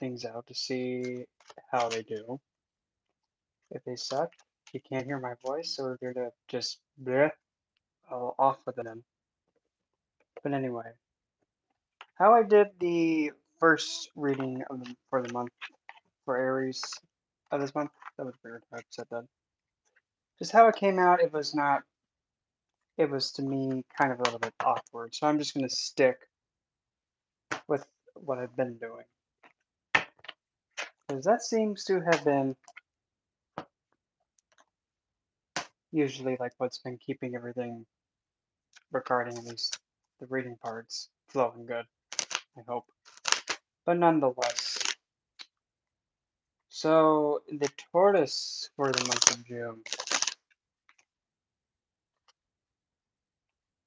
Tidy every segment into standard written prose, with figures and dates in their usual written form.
things out to see how they do. If they suck, you can't hear my voice, so we're gonna just bleh, all off with them. But anyway, how I did the first reading for the month for Aries of this month. That was weird. I said that. Just how it came out, it was not. It was to me kind of a little bit awkward. So I'm just gonna stick with what I've been doing, because that seems to have been usually like what's been keeping everything regarding at least the reading parts flowing good, I hope. But nonetheless, so the Taurus for the month of June,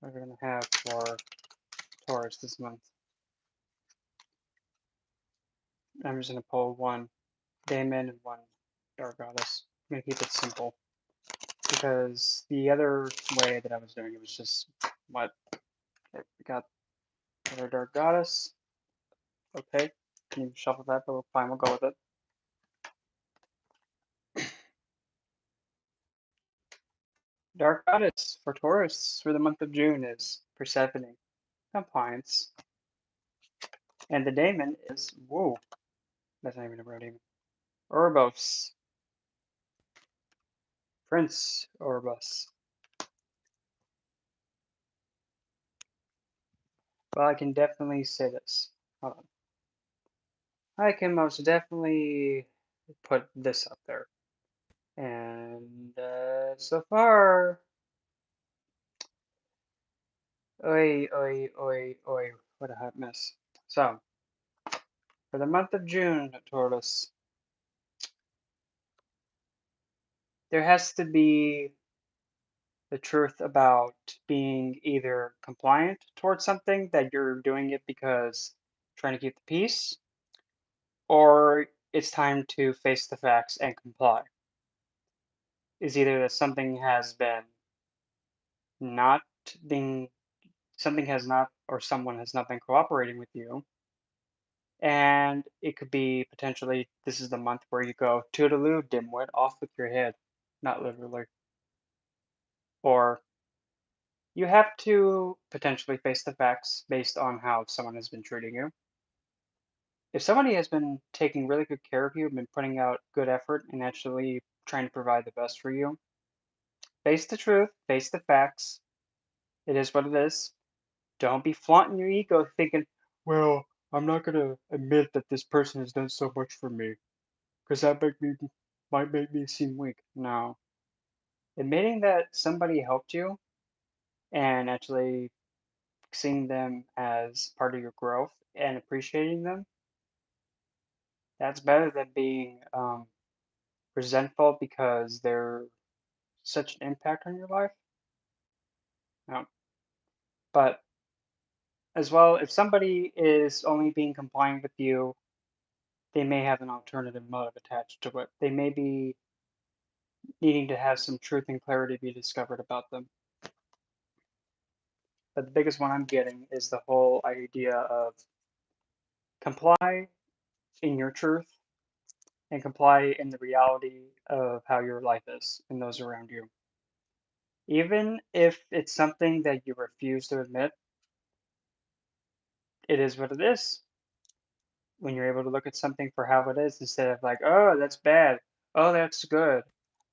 what we're going to have for Taurus this month. I'm just going to pull one Daemon and one Dark Goddess. I'm going to keep it simple, because the other way that I was doing it was just what? Okay, we got another Dark Goddess. Okay, can you shuffle that? But fine, we'll go with it. Dark Goddess for Taurus for the month of June is Persephone, compliance. And the daemon is, whoa, that's not even a real daemon. Orbos, Prince Orbos. Well, I can definitely say this. Hold on. I can most definitely put this up there. And so far, oi, oi, oi, oi, what a hot mess. So, for the month of June, Taurus, there has to be the truth about being either compliant towards something, that you're doing it because trying to keep the peace, or it's time to face the facts and comply. Is either that something has been not being, something has not, or someone has not been cooperating with you, and it could be potentially this is the month where you go toodaloo, dimwit, off with your head, not literally, or you have to potentially face the facts based on how someone has been treating you. If somebody has been taking really good care of you, been putting out good effort, and actually trying to provide the best for you, face the truth, face the facts. It is what it is. Don't be flaunting your ego thinking, well, I'm not going to admit that this person has done so much for me, because that might make me seem weak. No. Admitting that somebody helped you and actually seeing them as part of your growth and appreciating them, that's better than being resentful because they're such an impact on your life. No. But as well, if somebody is only being compliant with you, they may have an alternative motive attached to it. They may be needing to have some truth and clarity be discovered about them. But the biggest one I'm getting is the whole idea of comply in your truth and comply in the reality of how your life is and those around you. Even if it's something that you refuse to admit, it is what it is. When you're able to look at something for how it is instead of like, oh, that's bad. Oh, that's good.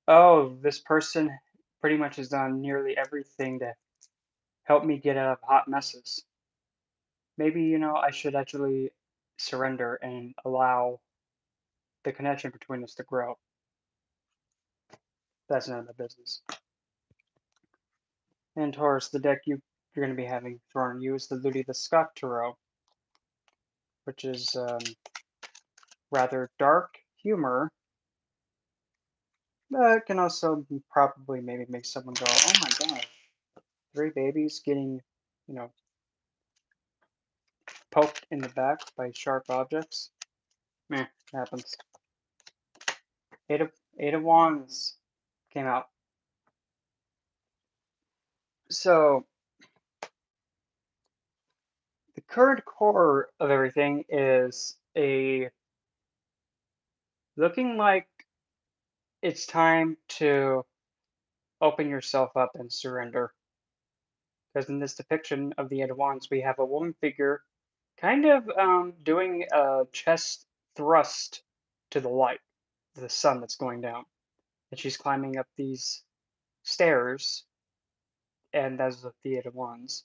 Oh, this person pretty much has done nearly everything to help me get out of hot messes. Maybe, I should actually surrender and allow the connection between us to grow. That's none of my business. And Taurus, the deck you're going to be having thrown at you is the Ludi the Scott Tarot, which is rather dark humor. It can also probably maybe make someone go, oh my gosh, 3 babies getting, poked in the back by sharp objects. Meh, happens. Eight of Wands came out. So the current core of everything is a looking like it's time to open yourself up and surrender. Because in this depiction of the Eight of Wands, we have a woman figure kind of doing a chest thrust to the light, the sun that's going down. And she's climbing up these stairs, and that's the Eight of Wands.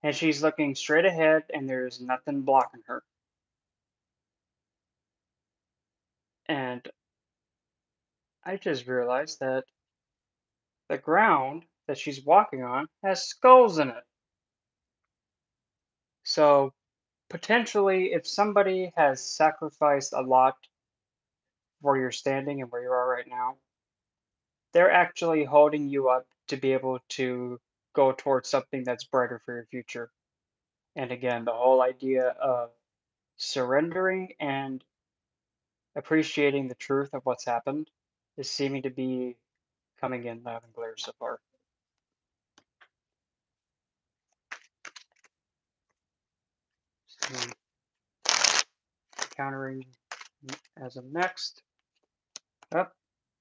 And she's looking straight ahead, and there's nothing blocking her. And I just realized that the ground that she's walking on has skulls in it. So potentially, if somebody has sacrificed a lot where you're standing and where you are right now, they're actually holding you up to be able to go towards something that's brighter for your future. And again, the whole idea of surrendering and appreciating the truth of what's happened is seeming to be coming in loud and clear so far. So, countering as of next. Up,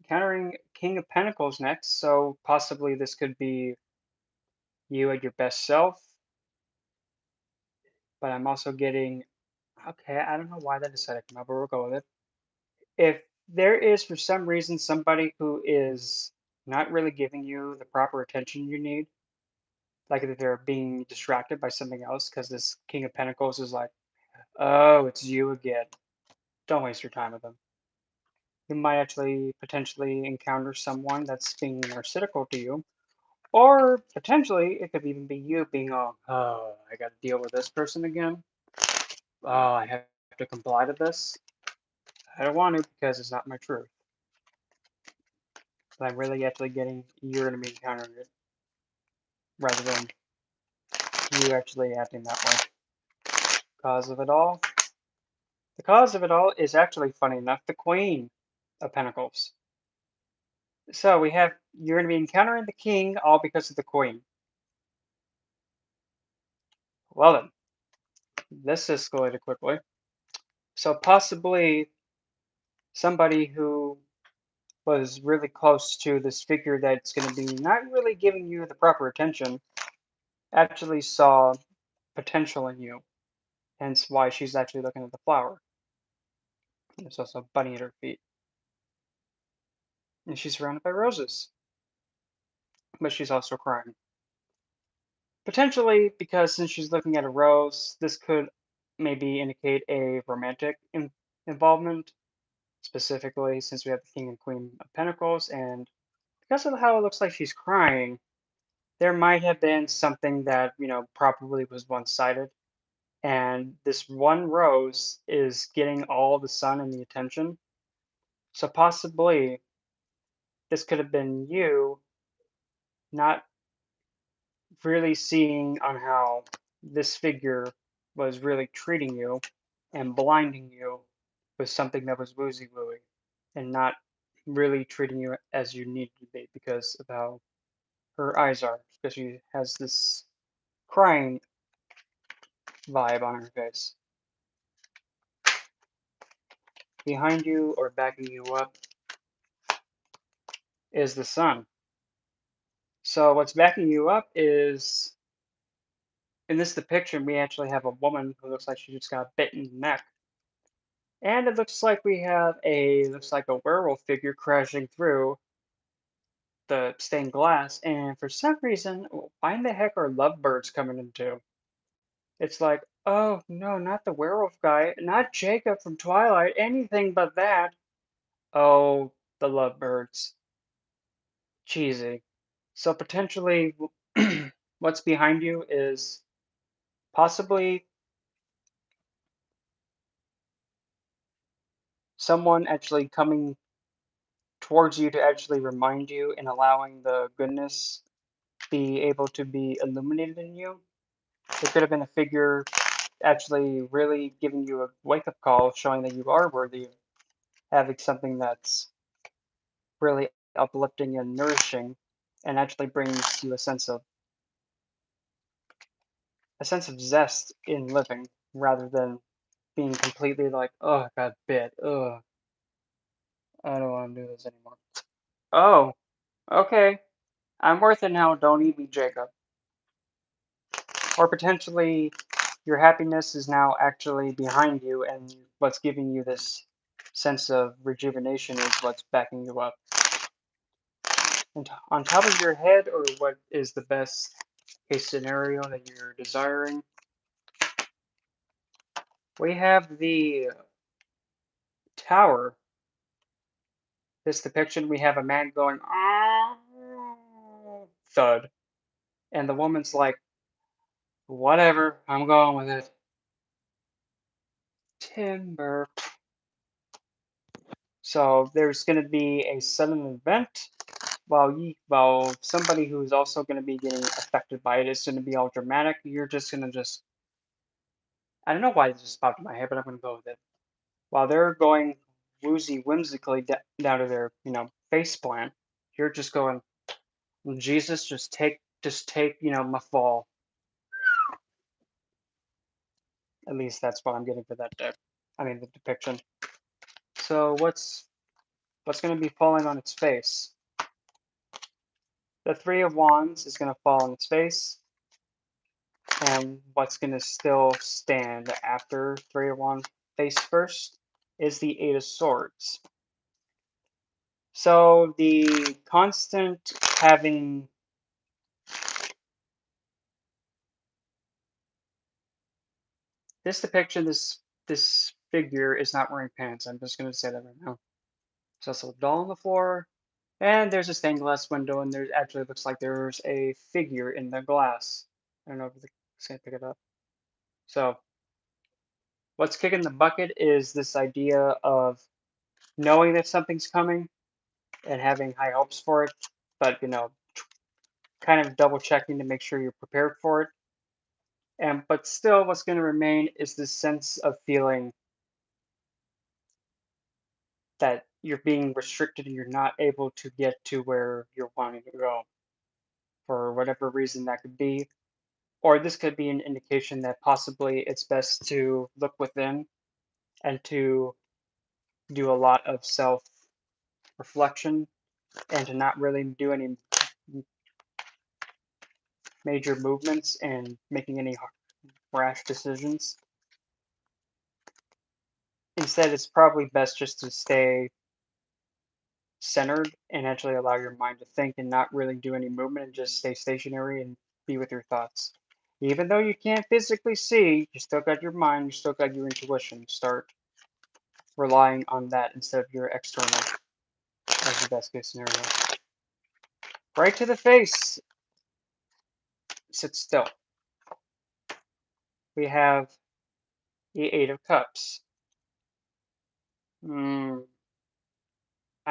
countering King of Pentacles next. So possibly this could be you at your best self, but I'm also getting, okay, I don't know why that decided to come up, but we'll go with it. If there is for some reason somebody who is not really giving you the proper attention you need, like if they're being distracted by something else, because this King of Pentacles is like, oh, it's you again. Don't waste your time with them. You might actually potentially encounter someone that's being narcissical to you, or potentially it could even be you being all, oh, I got to deal with this person again. Oh, I have to comply to this. I don't want to because it's not my truth. But I'm really actually getting you're going to be encountering it rather than you actually acting that way. Cause of it all? The cause of it all is actually, funny enough, the Queen of Pentacles. So we have you're going to be encountering the King all because of the Queen. Well then, this escalated quickly. So possibly somebody who was really close to this figure that's going to be not really giving you the proper attention actually saw potential in you. Hence why she's actually looking at the flower. There's also a bunny at her feet. And she's surrounded by roses. But she's also crying. Potentially because since she's looking at a rose, this could maybe indicate a romantic involvement. Specifically, since we have the King and Queen of Pentacles, and because of how it looks like she's crying, there might have been something that, probably was one-sided. And this one rose is getting all the sun and the attention. So possibly this could have been you not really seeing on how this figure was really treating you and blinding you with something that was woozy wooey and not really treating you as you need to be because of how her eyes are, because she has this crying vibe on her face. Behind you or backing you up is the sun. So what's backing you up is in this depiction we actually have a woman who looks like she just got bit in the neck. And it looks like we have looks like a werewolf figure crashing through the stained glass. And for some reason, why in the heck are lovebirds coming into? It's like, oh no, not the werewolf guy, not Jacob from Twilight, anything but that. Oh, the lovebirds. Cheesy. So potentially, what's behind you is possibly someone actually coming towards you to actually remind you and allowing the goodness be able to be illuminated in you. There could have been a figure actually really giving you a wake-up call, showing that you are worthy of having something that's really uplifting and nourishing, and actually brings you a sense of zest in living, rather than being completely like, oh, I got bit, ugh. Oh, okay. I'm worth it now. Don't eat me, Jacob. Or potentially your happiness is now actually behind you, and what's giving you this sense of rejuvenation is what's backing you up. And on top of your head, or what is the best case scenario that you're desiring, we have the Tower. This depiction, we have a man going, "Ah," thud. And the woman's like, whatever, I'm going with it. Timber. So there's going to be a sudden event while somebody who's also going to be getting affected by it is going to be all dramatic. You're just going to just, I don't know why this just popped in my head, but I'm going to go with it. While they're going woozy whimsically down to their, face plant, you're just going, Jesus, just take, my fall. At least that's what I'm getting for that deck. I mean, the depiction. So what's going to be falling on its face? The Three of Wands is going to fall on its face, and what's going to still stand after Three of Wands face first is the Eight of Swords. So the constant having this depiction, this figure is not wearing pants. I'm just going to say that right now. There's also a doll on the floor, and there's a stained glass window, and there actually looks like there's a figure in the glass. I don't know if it's going to pick it up. So what's kicking the bucket is this idea of knowing that something's coming and having high hopes for it, but kind of double checking to make sure you're prepared for it. And but still, what's going to remain is this sense of feeling that you're being restricted and you're not able to get to where you're wanting to go for whatever reason that could be. Or this could be an indication that possibly it's best to look within and to do a lot of self reflection and to not really do any major movements and making any rash decisions. Instead, it's probably best just to stay centered and actually allow your mind to think and not really do any movement and just stay stationary and be with your thoughts. Even though you can't physically see, you still got your mind, you still got your intuition. Start relying on that instead of your external as the best case scenario. Right to the face, sit still. We have the Eight of Cups. I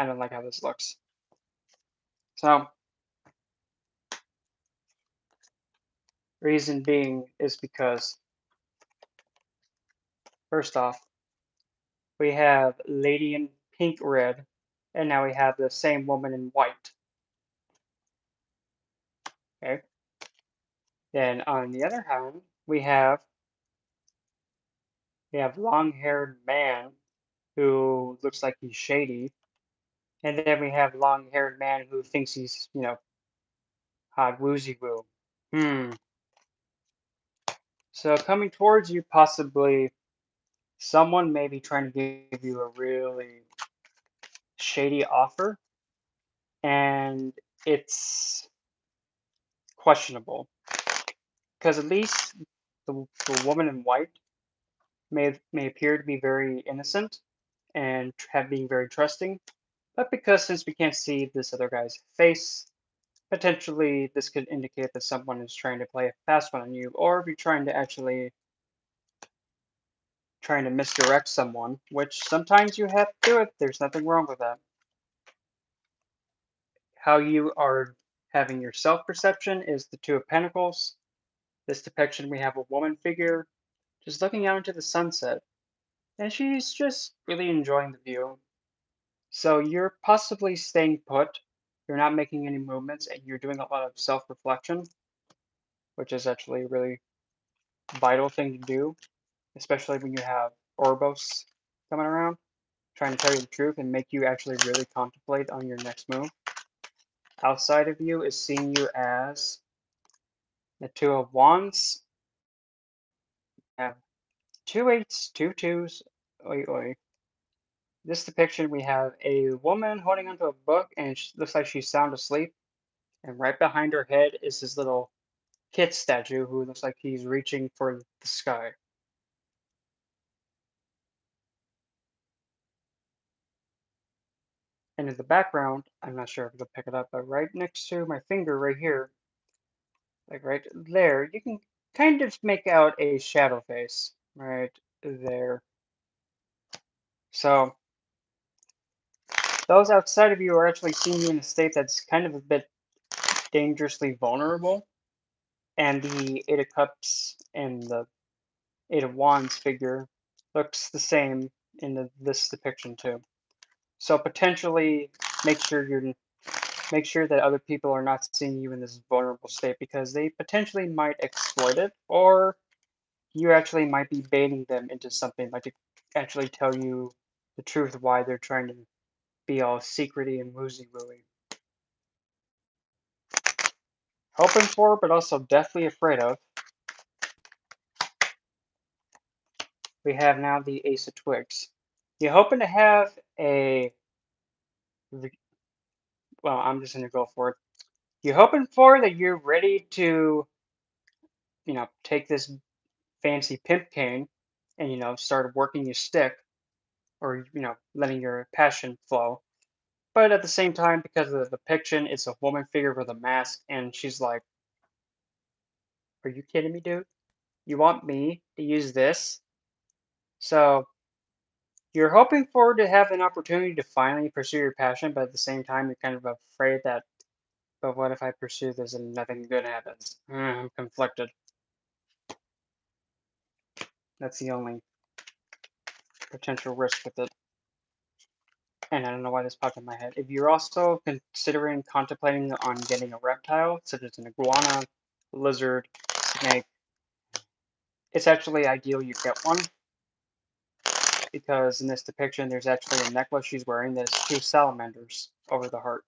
don't like how this looks. So, reason being is because, first off, we have lady in pink red, and now we have the same woman in white. Okay. Then on the other hand, we have long-haired man who looks like he's shady, and then we have long-haired man who thinks he's, hot woozy woo. Hmm. So coming towards you, possibly someone may be trying to give you a really shady offer, and it's questionable because at least the woman in white may appear to be very innocent and have being very trusting, but because since we can't see this other guy's face, potentially this could indicate that someone is trying to play a fast one on you, or if you're trying to misdirect someone, which sometimes you have to do it. There's nothing wrong with that. How you are having your self-perception is the Two of Pentacles. This depiction, we have a woman figure just looking out into the sunset, and she's just really enjoying the view. So you're possibly staying put, you're not making any movements, and you're doing a lot of self-reflection, which is actually a really vital thing to do, especially when you have Orbos coming around, trying to tell you the truth and make you actually really contemplate on your next move. Outside of you is seeing you as the Two of Wands. Have two eights, two twos. Oi, oi. This depiction, we have a woman holding onto a book, and it looks like she's sound asleep. And right behind her head is this little kid statue who looks like he's reaching for the sky. And in the background, I'm not sure if you'll pick it up, but right next to my finger right here, like right there, you can kind of make out a shadow face right there. So those outside of you are actually seeing you in a state that's kind of a bit dangerously vulnerable. And the Eight of Cups and the Eight of Wands figure looks the same in this depiction too. So potentially make sure you're make sure that other people are not seeing you in this vulnerable state because they potentially might exploit it, or you actually might be baiting them into something, like to actually tell you the truth why they're trying to be all secrety and woozy wooey. Hoping for, but also deathly afraid of. We have now the Ace of Twigs. You're hoping to have a, well, I'm just going to go for it. You're hoping for that you're ready to, take this fancy pimp cane and, start working your stick or, letting your passion flow. But at the same time, because of the depiction, it's a woman figure with a mask, and she's like, "Are you kidding me, dude? You want me to use this?" So you're hoping for to have an opportunity to finally pursue your passion, but at the same time, you're kind of afraid that, but what if I pursue this and nothing good happens? I'm conflicted. That's the only potential risk with it. And I don't know why this popped in my head. If you're also considering contemplating on getting a reptile, such as an iguana, lizard, snake, it's actually ideal you get one because in this depiction, there's actually a necklace she's wearing that has two salamanders over the heart.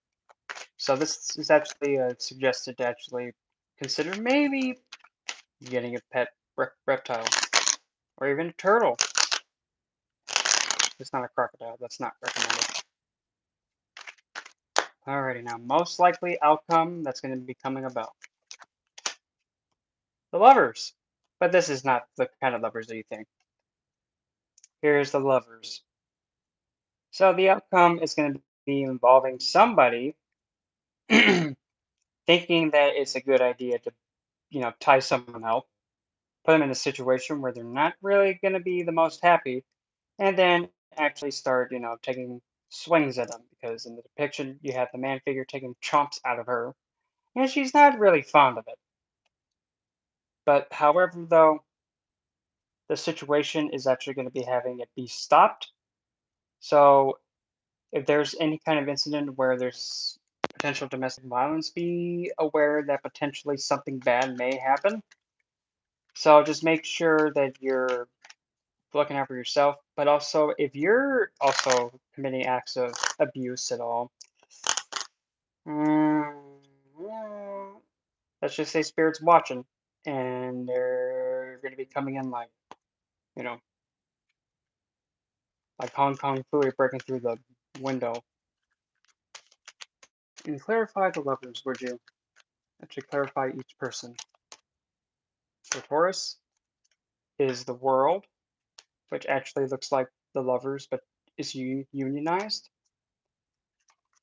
So this is actually suggested to actually consider maybe getting a pet reptile or even a turtle. It's not a crocodile. That's not recommended. Alrighty, now most likely outcome that's going to be coming about. The lovers. But this is not the kind of lovers that you think. Here's the lovers. So the outcome is going to be involving somebody thinking that it's a good idea to, tie someone up, put them in a situation where they're not really going to be the most happy, and then actually start, taking swings at them. Because in the depiction, you have the man figure taking chomps out of her, and she's not really fond of it. But however, though, the situation is actually going to be having it be stopped. So if there's any kind of incident where there's potential domestic violence, be aware that potentially something bad may happen. So just make sure that you're looking out for yourself, but also if you're also committing acts of abuse at all, mm, let's just say spirits watching, and they're going to be coming in like, you know, like Hong Kong Fooey breaking through the window. And clarify the lovers, would you? Actually clarify each person. So Taurus is the world, which actually looks like the lovers, but is unionized.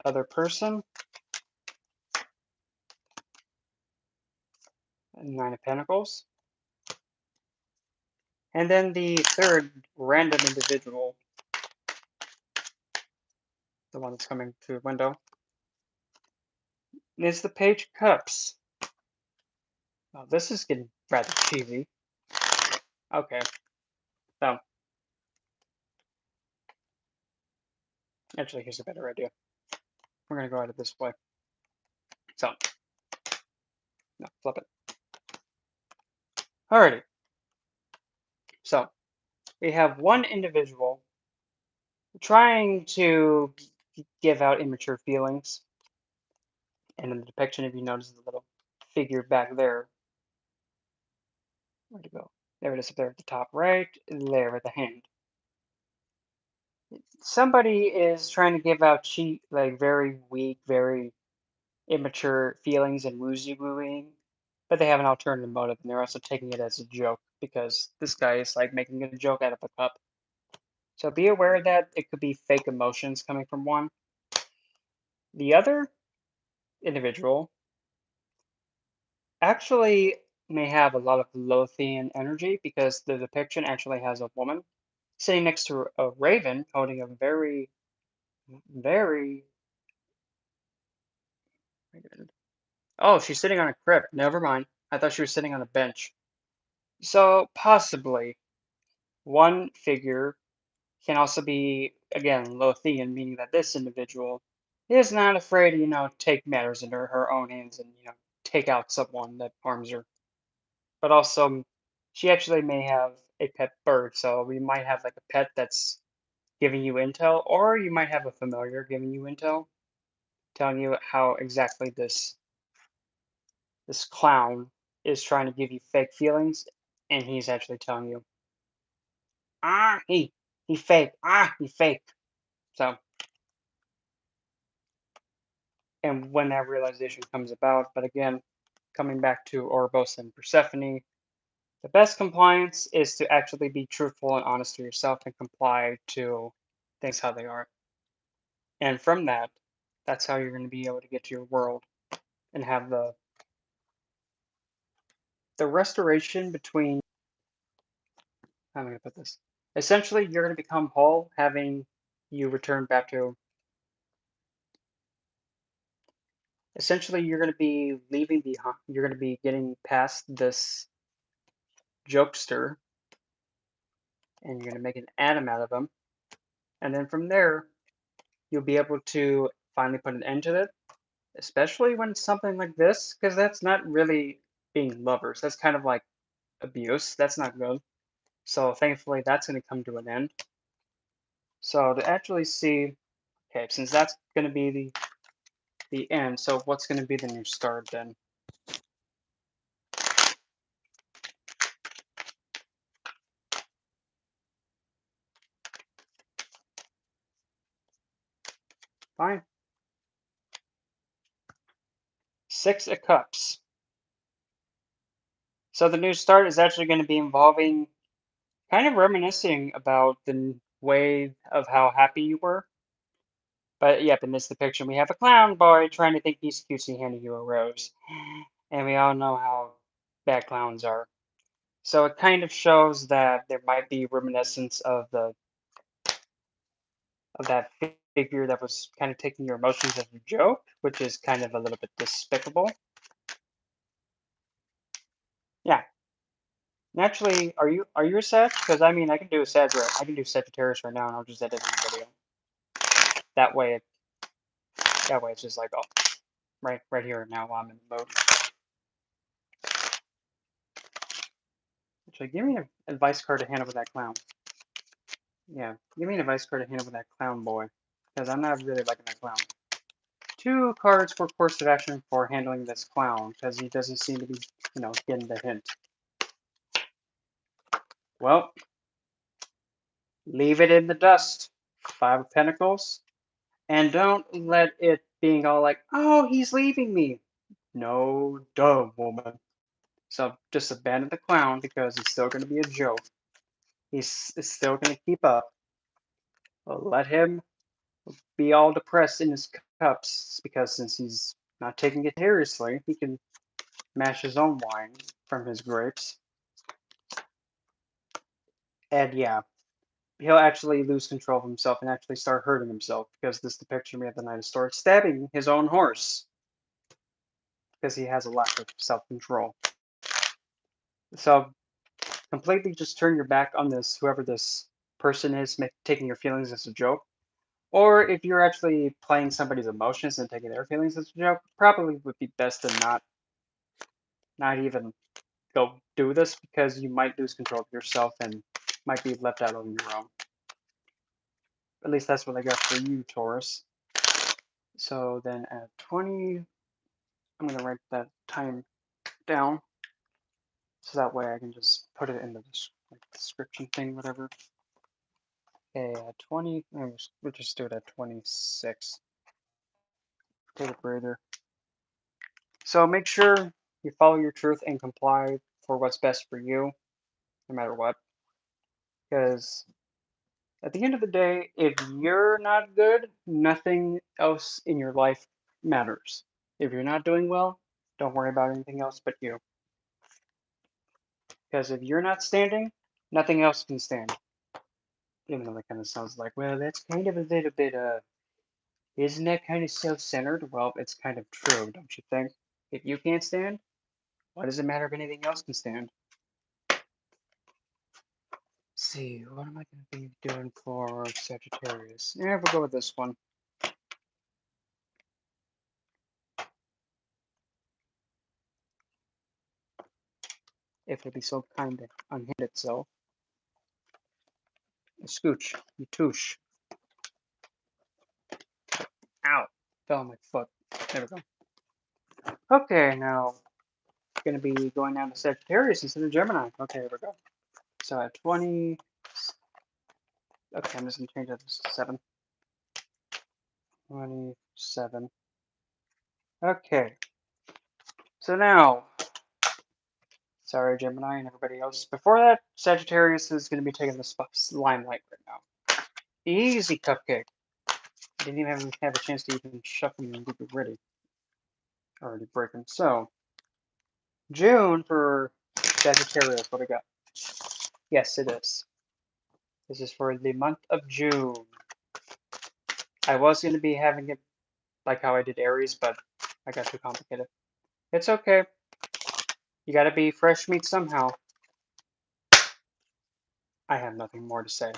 Other person, Nine of Pentacles. And then the third random individual, the one that's coming through the window, is the Page of Cups. Now, this is getting rather cheesy. Okay, so actually, here's a better idea. We're going to go at it this way. So, no, flip it. Alrighty. So, we have one individual trying to give out immature feelings. And in the depiction, if you notice the little figure back there, where'd it go? There it is up there at the top right, there at the hand. Somebody is trying to give out cheap, like very weak, very immature feelings and woozy wooing, but they have an alternative motive, and they're also taking it as a joke because this guy is like making a joke out of a cup. So be aware that it could be fake emotions coming from one. The other individual actually may have a lot of Lothian energy because the depiction actually has a woman sitting next to a raven holding a very, very. Oh, she's sitting on a crib. Never mind. I thought she was sitting on a bench. So possibly one figure can also be, again, Lothian, meaning that this individual is not afraid to, take matters into her own hands and, take out someone that harms her. But also, she actually may have a pet bird, so we might have like a pet that's giving you intel, or you might have a familiar giving you intel, telling you how exactly this clown is trying to give you fake feelings, and he's actually telling you, ah, he fake, he fake. So, and when that realization comes about, but again, coming back to Orbos and Persephone, the best compliance is to actually be truthful and honest to yourself and comply to things how they are. And from that, that's how you're going to be able to get to your world and have the restoration between, how am I going to put this? Essentially, you're going to become whole, having you return back to. Essentially, you're going to be leaving behind. You're going to be getting past this jokester, and you're going to make an Adam out of him. And then from there, you'll be able to finally put an end to it, especially when it's something like this, because that's not really being lovers. That's kind of like abuse. That's not good. So thankfully, that's going to come to an end. So to actually see, okay, since that's going to be the end, so what's going to be the new start then? Fine. Six of Cups. So the new start is actually going to be involving kind of reminiscing about the way of how happy you were. But yep, in this depiction, we have a clown boy trying to think he's cutesy handing you a rose. And we all know how bad clowns are. So it kind of shows that there might be reminiscence of that figure that was kind of taking your emotions as a joke, which is kind of a little bit despicable. Yeah. Naturally, are you a Sag? Because I mean, I can do a Sag right. I can do Sagittarius right now, and I'll just edit the video. That way, it's just like, oh, right here now while I'm in the mode. Actually, give me an advice card to handle with that clown. Yeah, give me an advice card to handle with that clown boy, because I'm not really liking that clown. Two cards for course of action for handling this clown, because he doesn't seem to be, getting the hint. Well, leave it in the dust. Five of Pentacles. And don't let it being all like, oh, he's leaving me. No, duh, woman. So just abandon the clown because it's still going to be a joke. He's still going to keep up. Let him be all depressed in his cups because since he's not taking it seriously, he can mash his own wine from his grapes. And yeah, he'll actually lose control of himself and actually start hurting himself because this depiction we have the Knight of Swords stabbing his own horse because he has a lack of self-control. So completely just turn your back on this, whoever this person is, taking your feelings as a joke. Or if you're actually playing somebody's emotions and taking their feelings as a joke, probably would be best to not even go do this because you might lose control of yourself and might be left out on your own. At least that's what I got for you, Taurus. So then at 20, I'm going to write that time down. So that way I can just put it in the description thing, whatever. Okay, at 20, we'll just do it at 26. Take a breather. So make sure you follow your truth and comply for what's best for you, no matter what. Because at the end of the day, if you're not good, nothing else in your life matters. If you're not doing well, don't worry about anything else but you. Because if you're not standing, nothing else can stand. Even though that kind of sounds like, well, that's kind of a little bit, isn't that kind of self-centered? Well, it's kind of true, don't you think? If you can't stand, why does it matter if anything else can stand? Let's see, what am I going to be doing for Sagittarius? Yeah, we'll go with this one. If it'll be so kind to unhand itself. Scooch, you touche. Ow, fell on my foot. There we go. Okay, now going to be going down to Sagittarius instead of Gemini. Okay, here we go. So at 20, okay, I'm just going to change that to 7. 27. Okay, so now, sorry, Gemini and everybody else. Before that, Sagittarius is going to be taking the limelight right now. Easy, Cupcake. Didn't even have a chance to even shuffle and get ready. Already breaking. So, June for Sagittarius, what I got? Yes, it is. This is for the month of June. I was going to be having it like how I did Aries, but I got too complicated. It's okay. You gotta be fresh meat somehow. I have nothing more to say.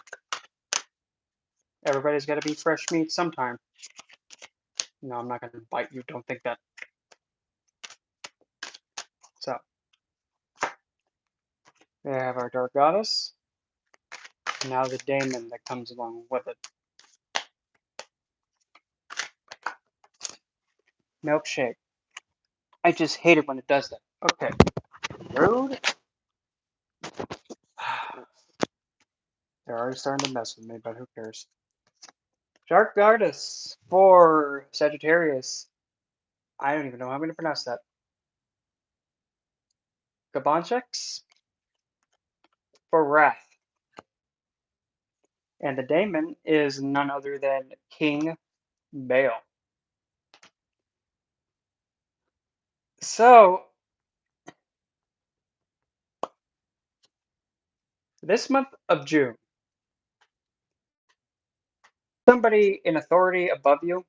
Everybody's gotta be fresh meat sometime. No, I'm not gonna bite you. Don't think that. So, we have our Dark Goddess. Now the daemon that comes along with it. Milkshake. I just hate it when it does that. Okay. Rude. They're already starting to mess with me, but who cares? Dark Goddess for Sagittarius. I don't even know how I'm going to pronounce that. Gabanchex for Wrath. And the daemon is none other than King Baal. So, this month of June, somebody in authority above you,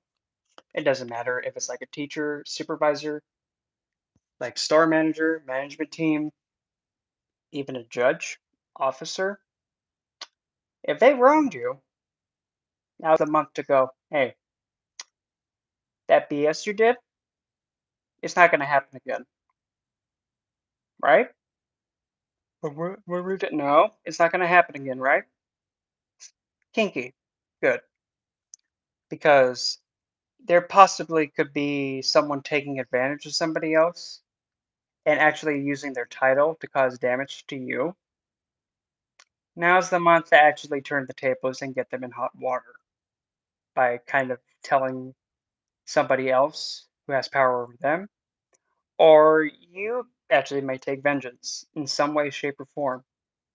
it doesn't matter if it's like a teacher, supervisor, like store manager, management team, even a judge, officer, if they wronged you, now's the month to go, hey, that BS you did, it's not going to happen again, right? But we did no, it's not going to happen again, right? Kinky. Good. Because there possibly could be someone taking advantage of somebody else and actually using their title to cause damage to you. Now's the month to actually turn the tables and get them in hot water by kind of telling somebody else who has power over them, or you actually may take vengeance in some way, shape, or form,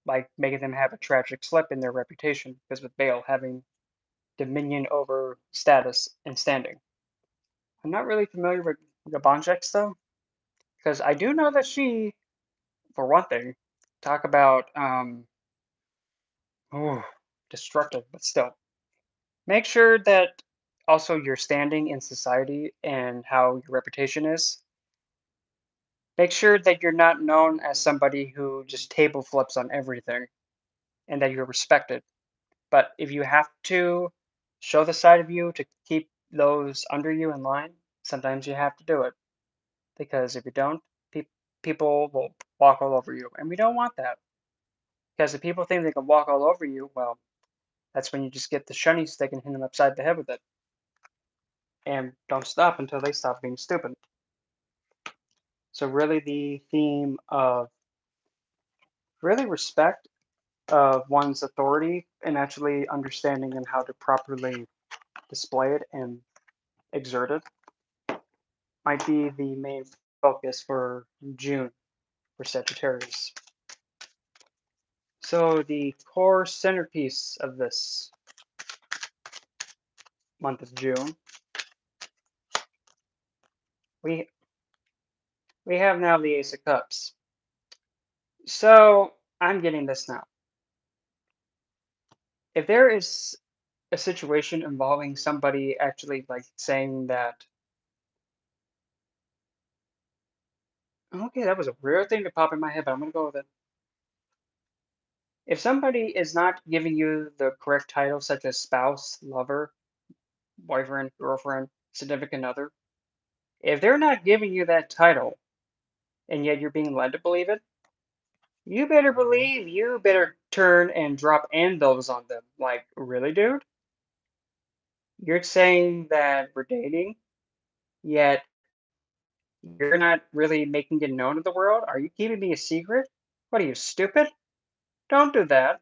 like making them have a tragic slip in their reputation, because with Bale having dominion over status and standing. I'm not really familiar with Gabanjex though, because I do know that she, for one thing, talk about ooh, destructive, but still. Make sure that also your standing in society and how your reputation is. Make sure that you're not known as somebody who just table flips on everything and that you're respected. But if you have to show the side of you to keep those under you in line, sometimes you have to do it. Because if you don't, people will walk all over you. And we don't want that. Because if people think they can walk all over you, well, That's when you just get the shiny stick and hit them upside the head with it. And don't stop until they stop being stupid. So really the theme of really respect of one's authority and actually understanding and how to properly display it and exert it might be the main focus for June for Sagittarius. So the core centerpiece of this month of June, we we have now the Ace of Cups. So I'm getting this now. If there is a situation involving somebody actually like saying that, okay, that was a weird thing to pop in my head, but I'm gonna go with it. If somebody is not giving you the correct title, such as spouse, lover, boyfriend, girlfriend, significant other, if they're not giving you that title and yet you're being led to believe it, you better believe you better turn and drop anvils on them. Like, really, dude? You're saying that we're dating, yet you're not really making it known to the world? Are you keeping me a secret? What are you, stupid? Don't do that.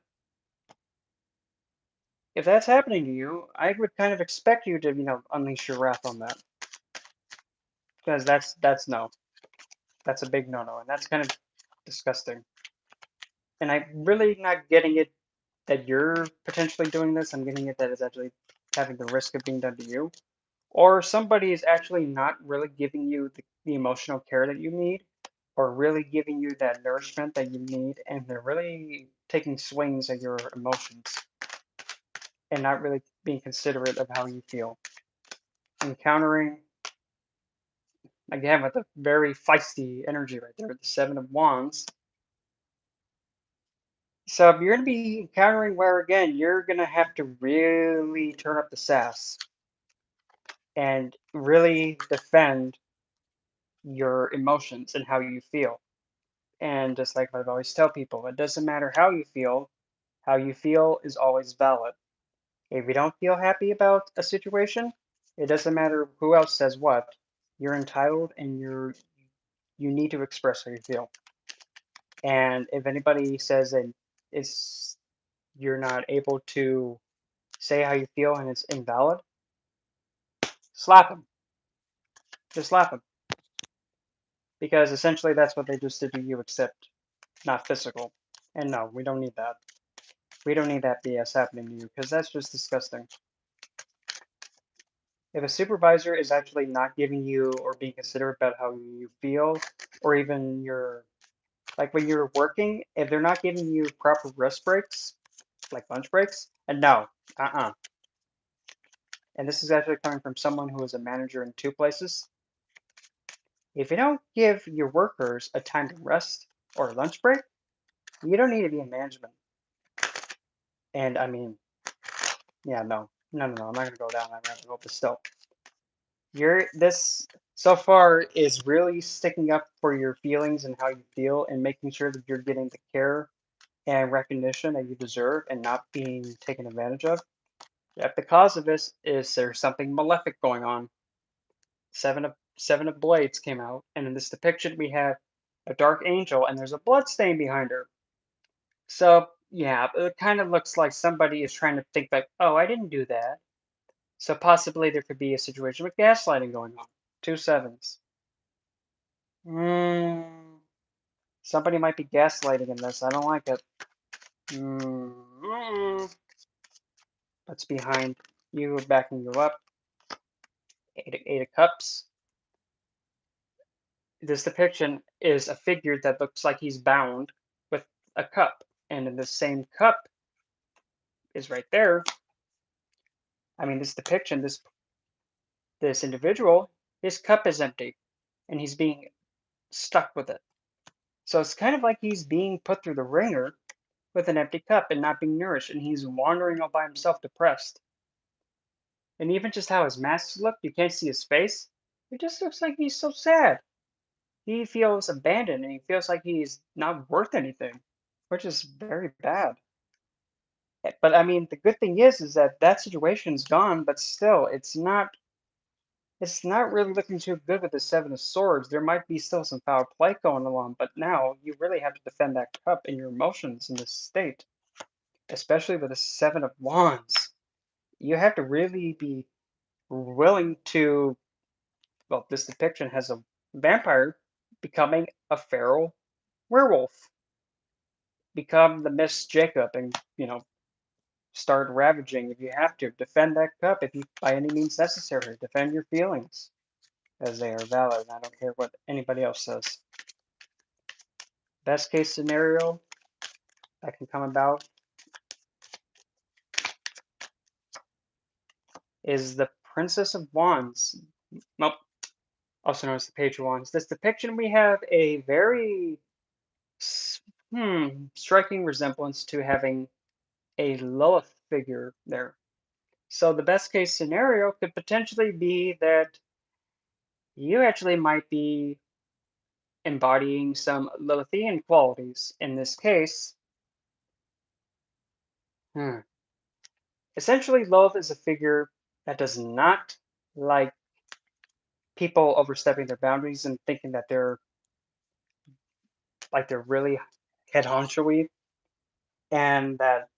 If that's happening to you, I would kind of expect you to, unleash your wrath on that. Because that's no. That's a big no-no, and that's kind of disgusting. And I'm really not getting it that you're potentially doing this. I'm getting it that it's actually having the risk of being done to you. Or somebody is actually not really giving you the emotional care that you need, or really giving you that nourishment that you need, and they're really taking swings at your emotions and not really being considerate of how you feel. Encountering, again, with a very feisty energy right there, the Seven of Wands. So if you're going to be encountering where, again, you're going to have to really turn up the sass and really defend your emotions and how you feel. And just like I've always tell people, it doesn't matter how you feel is always valid. If you don't feel happy about a situation, it doesn't matter who else says what. You're entitled and you need to express how you feel. And if anybody says that it's you're not able to say how you feel and it's invalid, slap them. Just slap them. Because essentially that's what they just did to you, except not physical. And no, we don't need that. We don't need that BS happening to you because that's just disgusting. If a supervisor is actually not giving you or being considerate about how you feel, or even like when you're working, if they're not giving you proper rest breaks, like lunch breaks, and no, uh-uh. And this is actually coming from someone who is a manager in two places. If you don't give your workers a time to rest or a lunch break, you don't need to be in management. And I mean, yeah, no, I'm not gonna go down that rabbit hole, but still. This so far is really sticking up for your feelings and how you feel and making sure that you're getting the care and recognition that you deserve and not being taken advantage of. Yet the cause of this is there's something malefic going on. Seven of Blades came out, and in this depiction we have a dark angel and there's a blood stain behind her. So yeah, it kind of looks like somebody is trying to think like, oh, I didn't do that. So possibly there could be a situation with gaslighting going on. Two sevens. Mm, somebody might be gaslighting in this. I don't like it. Mm, that's behind you, backing you up. Eight of Cups. This depiction is a figure that looks like he's bound with a cup. And in the same cup is right there. I mean, this depiction, this individual, his cup is empty. And he's being stuck with it. So it's kind of like he's being put through the ringer with an empty cup and not being nourished, and he's wandering all by himself, depressed. And even just how his masks look, you can't see his face. It just looks like he's so sad. He feels abandoned and he feels like he's not worth anything, which is very bad. But I mean, the good thing is that that situation's gone, but still, it's not really looking too good with the Seven of Swords. There might be still some foul play going along, but now you really have to defend that cup and your emotions in this state, especially with the Seven of Wands. You have to really be willing to, well, this depiction has a vampire becoming a feral werewolf, become the Miss Jacob, and start ravaging if you have to. Defend that cup if you, by any means necessary. Defend your feelings as they are valid. I don't care what anybody else says. Best case scenario that can come about is the Princess of Wands, nope, also known as the Page of Wands. This depiction, we have a very striking resemblance to having a Lilith figure there. So the best case scenario could potentially be that you actually might be embodying some Lilithian qualities. In this case, hmm, essentially Lilith is a figure that does not like people overstepping their boundaries and thinking that they're really head honcho-y, and that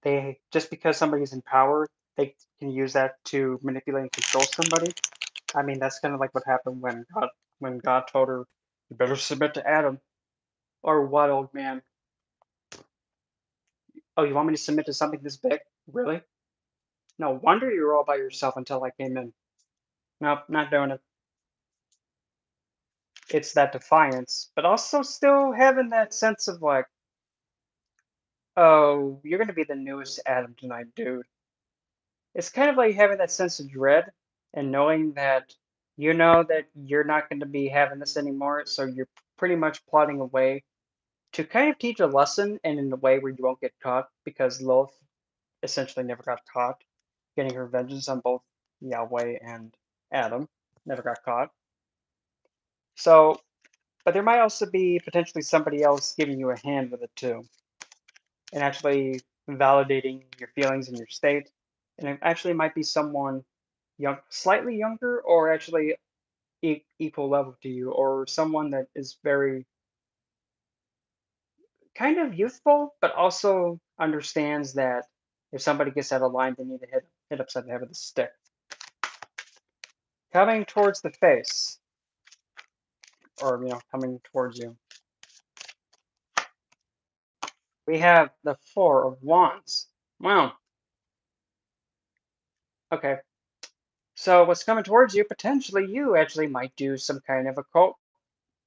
they, just because somebody's in power, they can use that to manipulate and control somebody. I mean, that's kind of like what happened when God told her, "You better submit to Adam." Or what, old man? Oh, you want me to submit to something this big? Really? No wonder you were all by yourself until I came in. Nope, not doing it. It's that defiance, but also still having that sense of like, oh, you're gonna be the newest Adam tonight, dude. It's kind of like having that sense of dread and knowing that you know that you're not going to be having this anymore, so you're pretty much plotting a way to kind of teach a lesson and in a way where you won't get caught because Lilith essentially never got caught, getting her vengeance on both Yahweh and Adam. Never got caught. So, but there might also be potentially somebody else giving you a hand with it too, and actually validating your feelings and your state. And it actually might be someone slightly younger, or actually equal level to you, or someone that is very kind of youthful, but also understands that if somebody gets out of line, they need to hit upside the head with a stick. Coming towards the face, or coming towards you, we have the Four of Wands. Wow. Okay. So what's coming towards you? Potentially, you actually might do some kind of occult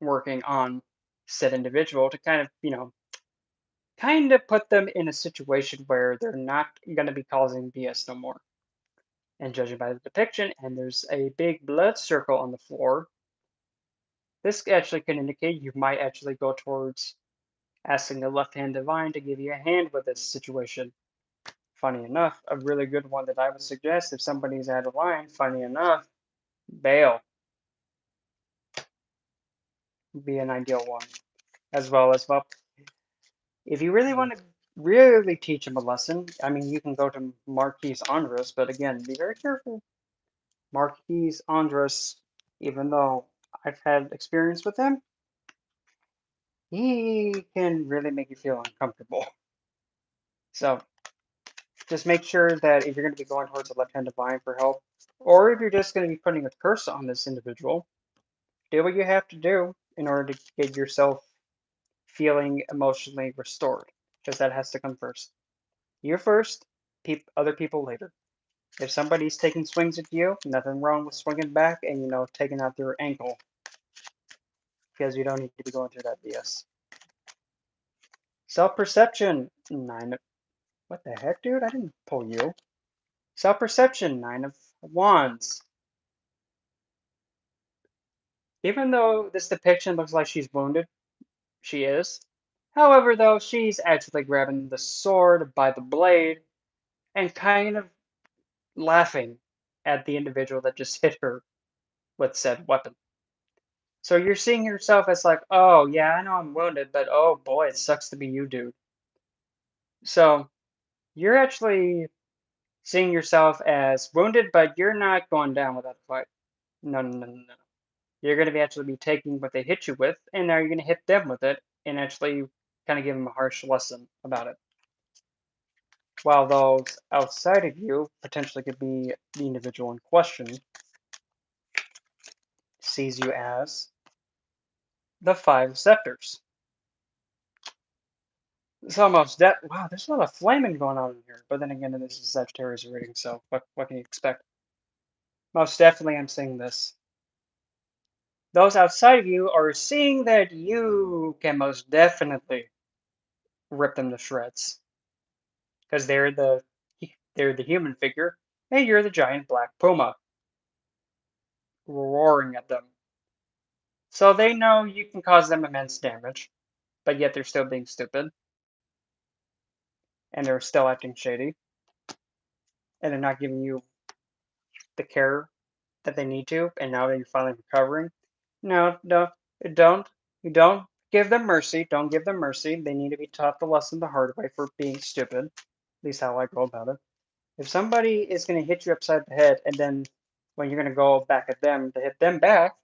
working on said individual to kind of put them in a situation where they're not going to be causing BS no more. And judging by the depiction, and there's a big blood circle on the floor, this actually can indicate you might actually go towards asking the left hand divine to give you a hand with this situation. Funny enough, a really good one that I would suggest if somebody's out of line, funny enough, bail would be an ideal one. As well, if you really want to really teach them a lesson, I mean, you can go to Marquis Andros, but again, be very careful. Marquis Andros, even though I've had experience with him, he can really make you feel uncomfortable. So just make sure that if you're going to be going towards a left-hand divine for help, or if you're just going to be putting a curse on this individual, do what you have to do in order to get yourself feeling emotionally restored, because that has to come first. You first, other people later. If somebody's taking swings at you, nothing wrong with swinging back and taking out their ankle, because you don't need to be going through that BS. Self-perception, nine. What the heck, dude? I didn't pull you. Self-perception, Nine of Wands. Even though this depiction looks like she's wounded, she is. However, though, she's actually grabbing the sword by the blade and kind of laughing at the individual that just hit her with said weapon. So you're seeing yourself as like, oh, yeah, I know I'm wounded, but oh boy, it sucks to be you, dude. So You're actually seeing yourself as wounded, but you're not going down without a fight. No, no, no, no, no. You're going to actually be taking what they hit you with, and now you're going to hit them with it, and actually kind of give them a harsh lesson about it. While those outside of you potentially could be the individual in question, sees you as the Five Scepters. It's almost that. Wow, there's a lot of flaming going on in here. But then again, this is Sagittarius reading, so what can you expect? Most definitely, I'm saying this. Those outside of you are seeing that you can most definitely rip them to shreds because they're the human figure, and you're the giant black puma roaring at them. So they know you can cause them immense damage, but yet they're still being stupid, and they're still acting shady, and they're not giving you the care that they need to. And now that you're finally recovering, no, no, don't. You don't give them mercy. Don't give them mercy. They need to be taught the lesson the hard way for being stupid. At least how I go about it. If somebody is going to hit you upside the head, and then when you're going to go back at them to hit them back,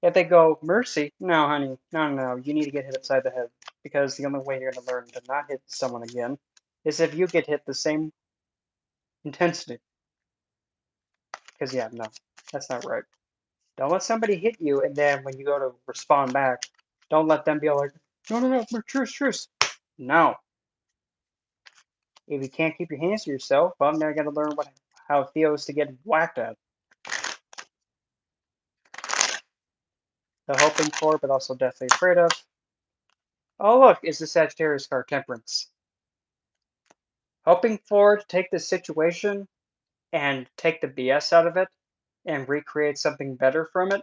if they go mercy, no, honey, no, no, no, you need to get hit upside the head because the only way you're going to learn to not hit someone again is if you get hit the same intensity. Because yeah, no, that's not right. Don't let somebody hit you, and then when you go to respond back, don't let them be like, no, no, no, truce, truce. No. If you can't keep your hands to yourself, well, now you got to learn how it feels to get whacked at. The hoping for, but also deathly afraid of. Oh, look, is the Sagittarius card, Temperance. Hoping for to take this situation and take the BS out of it and recreate something better from it.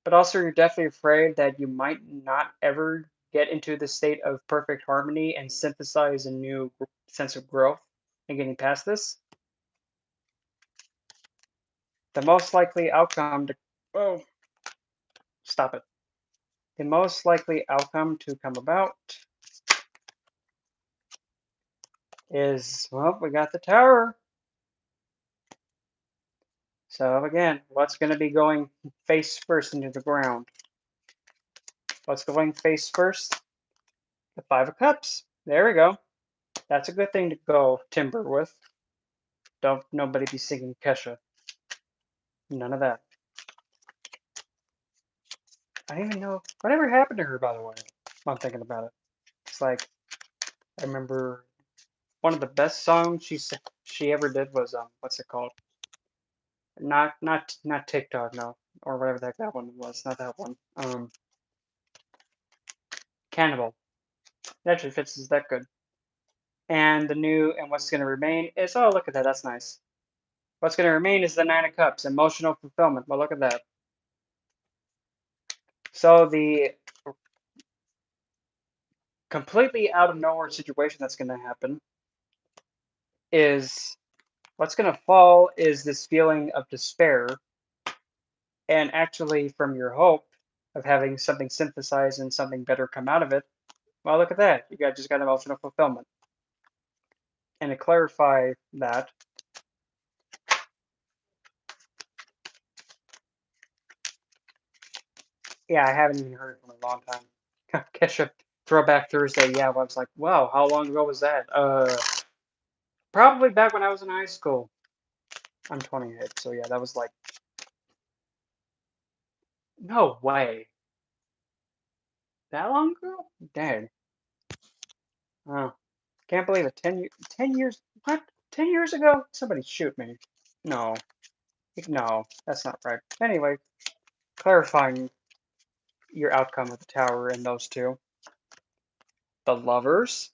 But also, you're definitely afraid that you might not ever get into the state of perfect harmony and synthesize a new sense of growth and getting past this. The most likely outcome to. Oh, stop it. The most likely outcome to come about is, well, we got the Tower. So again, what's going to be going face first into the ground? What's going face first? The Five of Cups. There we go. That's a good thing to go timber with. Don't nobody be singing Kesha. None of that. I don't even know whatever happened to her, by the way. I'm thinking about it. It's like I remember one of the best songs she ever did was what's it called? Not TikTok, no, or whatever the heck that one was. Not that one. Cannibal. It actually fits is that good. And the new and what's going to remain is, oh, look at that, that's nice. What's going to remain is the Nine of Cups, emotional fulfillment. Well, look at that. So the completely out of nowhere situation that's going to happen is what's going to fall is this feeling of despair, and actually from your hope of having something synthesized and something better come out of it. Well, look at that. You got just got emotional fulfillment. And to clarify that, yeah, I haven't even heard it in a long time. Kesha Throwback Thursday. Yeah, well, I was like, wow, how long ago was that? Probably back when I was in high school. I'm 28, so yeah, that was like, no way. That long ago? Dang. Oh, can't believe it. 10 years? What? 10 years ago? Somebody shoot me. No. No, that's not right. Anyway, clarifying your outcome with the tower and those two. The lovers.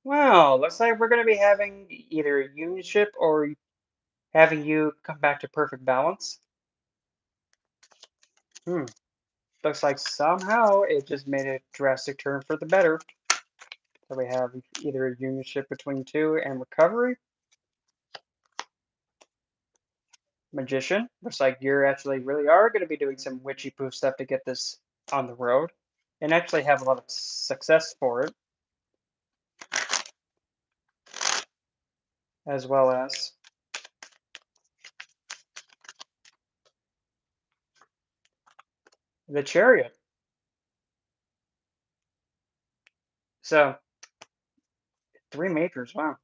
Well, looks like we're going to be having either a unionship or having you come back to perfect balance. Hmm. Looks like somehow it just made a drastic turn for the better. So we have either a unionship between two and recovery. Magician. Looks like you're actually really are going to be doing some witchy poo stuff to get this on the road and actually have a lot of success for it. as well as the Chariot. So, three majors, wow.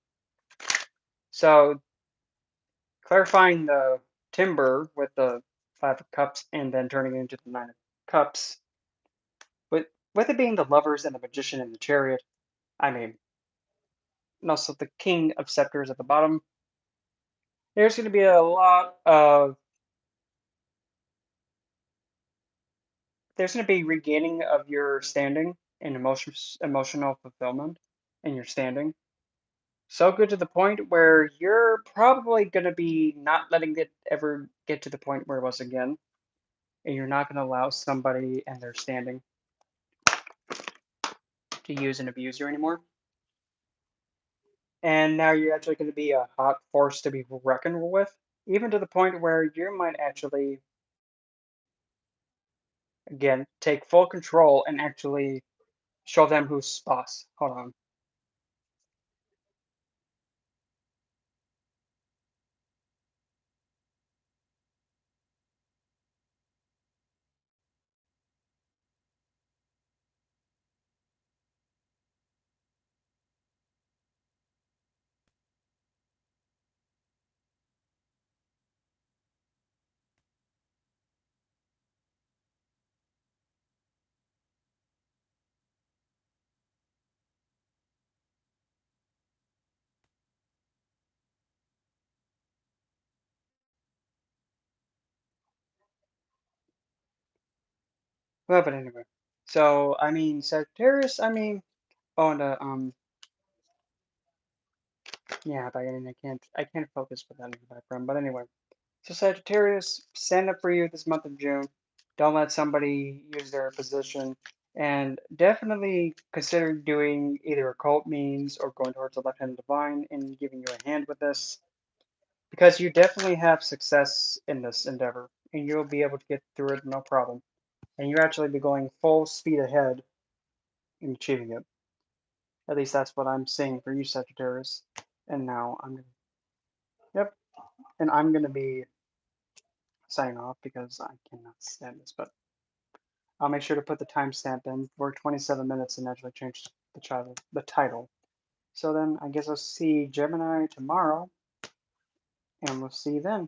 So, clarifying the timber with the Five of Cups and then turning it into the Nine of Cups, with it being the Lovers and the Magician and the Chariot, I mean, and also the King of Scepters at the bottom, there's going to be a lot of there's going to be regaining of your standing and emotional fulfillment in your standing. So good to the point where you're probably going to be not letting it ever get to the point where it was again, and you're not going to allow somebody and their standing to use and abuse you anymore. And now you're actually going to be a hot force to be reckoned with, even to the point where you might actually, again, take full control and actually show them who's boss. Hold on. Well, but anyway. So, I mean, Sagittarius, I mean, oh, and, yeah, but I can't focus with that in the background. But anyway. So Sagittarius, stand up for you this month of June. Don't let somebody use their position. And definitely consider doing either occult means or going towards the left hand divine and giving you a hand with this. Because you definitely have success in this endeavor. And you'll be able to get through it no problem. And you actually be going full speed ahead in achieving it. At least that's what I'm seeing for you, Sagittarius. And now yep. And I'm gonna be signing off because I cannot stand this. But I'll make sure to put the timestamp in. We're 27 minutes and actually changed the title. So then I guess I'll see Gemini tomorrow, and we'll see you then.